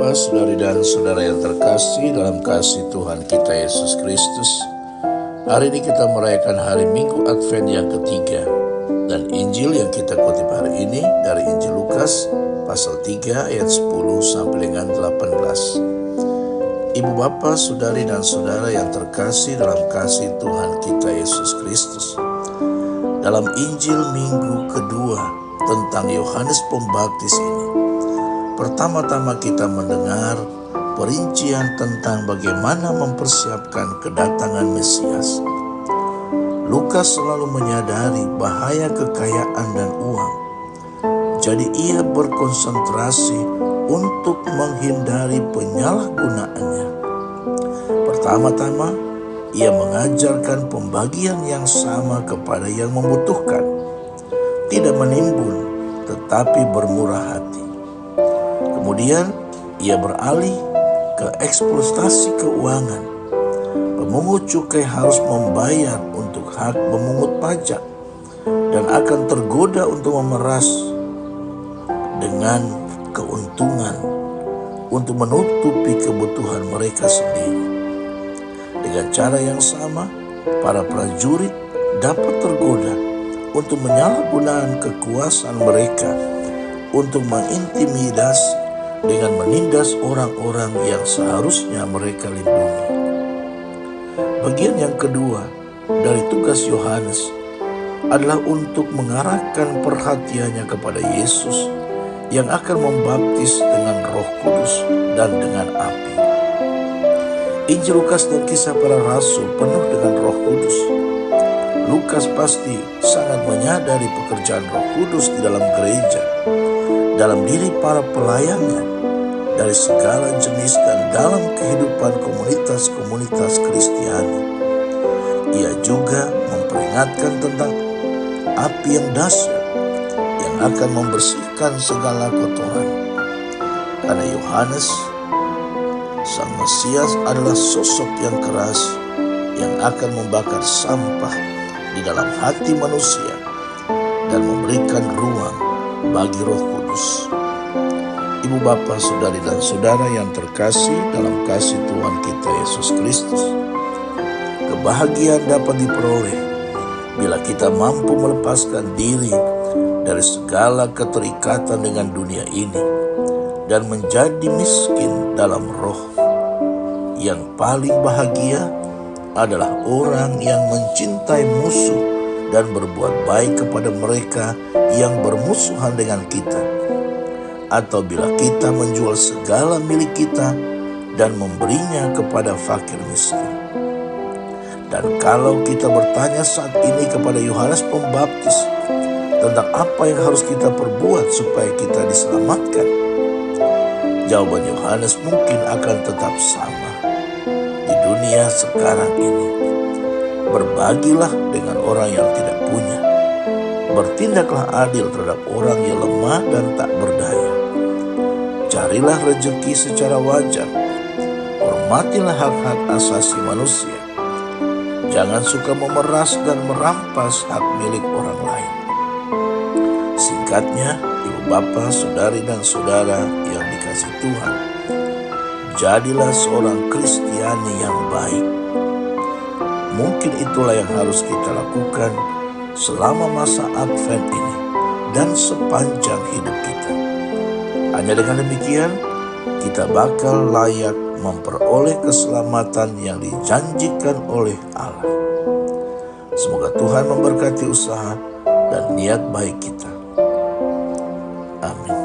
Bapa, saudari dan saudara yang terkasih dalam kasih Tuhan kita Yesus Kristus, hari ini kita merayakan hari Minggu Advent yang ketiga. Dan Injil yang kita kutip hari ini dari Injil Lukas pasal 3 ayat 10 sampai dengan 18. Ibu bapa, saudari dan saudara yang terkasih dalam kasih Tuhan kita Yesus Kristus, dalam Injil Minggu kedua tentang Yohanes Pembaptis ini, pertama-tama kita mendengar perincian tentang bagaimana mempersiapkan kedatangan Mesias. Lukas selalu menyadari bahaya kekayaan dan uang. Jadi ia berkonsentrasi untuk menghindari penyalahgunaannya. Pertama-tama, ia mengajarkan pembagian yang sama kepada yang membutuhkan. Tidak menimbun, tetapi bermurah hati. Kemudian ia beralih ke eksploitasi keuangan. Pemungut cukai harus membayar untuk hak memungut pajak dan akan tergoda untuk memeras dengan keuntungan untuk menutupi kebutuhan mereka sendiri. Dengan cara yang sama, para prajurit dapat tergoda untuk menyalahgunakan kekuasaan mereka untuk mengintimidasi dengan menindas orang-orang yang seharusnya mereka lindungi. Bagian yang kedua dari tugas Yohanes adalah untuk mengarahkan perhatiannya kepada Yesus yang akan membaptis dengan Roh Kudus dan dengan api. Injil Lukas dan Kisah Para Rasul penuh dengan Roh Kudus. Lukas pasti sangat menyadari pekerjaan Roh Kudus di dalam gereja, dalam diri para pelayannya, dari segala jenis dan dalam kehidupan komunitas-komunitas Kristiani. Ia juga memperingatkan tentang api yang dahsyat yang akan membersihkan segala kotoran. Karena Yohanes, Sang Mesias, adalah sosok yang keras yang akan membakar sampah di dalam hati manusia dan memberikan ruang bagi Roh Kudus. Ibu bapa, saudari dan saudara yang terkasih dalam kasih Tuhan kita Yesus Kristus, kebahagiaan dapat diperoleh bila kita mampu melepaskan diri dari segala keterikatan dengan dunia ini dan menjadi miskin dalam roh. Yang paling bahagia adalah orang yang mencintai musuh dan berbuat baik kepada mereka yang bermusuhan dengan kita. Atau bila kita menjual segala milik kita dan memberinya kepada fakir miskin. Dan kalau kita bertanya saat ini kepada Yohanes Pembaptis tentang apa yang harus kita perbuat supaya kita diselamatkan, jawaban Yohanes mungkin akan tetap sama. Di dunia sekarang ini, berbagilah dengan orang yang tidak punya. Bertindaklah adil terhadap orang yang lemah dan tak berdaya. Carilah rezeki secara wajar. Hormatilah hak-hak asasi manusia. Jangan suka memeras dan merampas hak milik orang lain. Singkatnya, ibu bapa, saudari dan saudara yang dikasihi Tuhan, jadilah seorang Kristiani yang baik. Mungkin itulah yang harus kita lakukan selama masa Advent ini dan sepanjang hidup kita. Hanya dengan demikian, kita bakal layak memperoleh keselamatan yang dijanjikan oleh Allah. Semoga Tuhan memberkati usaha dan niat baik kita. Amin.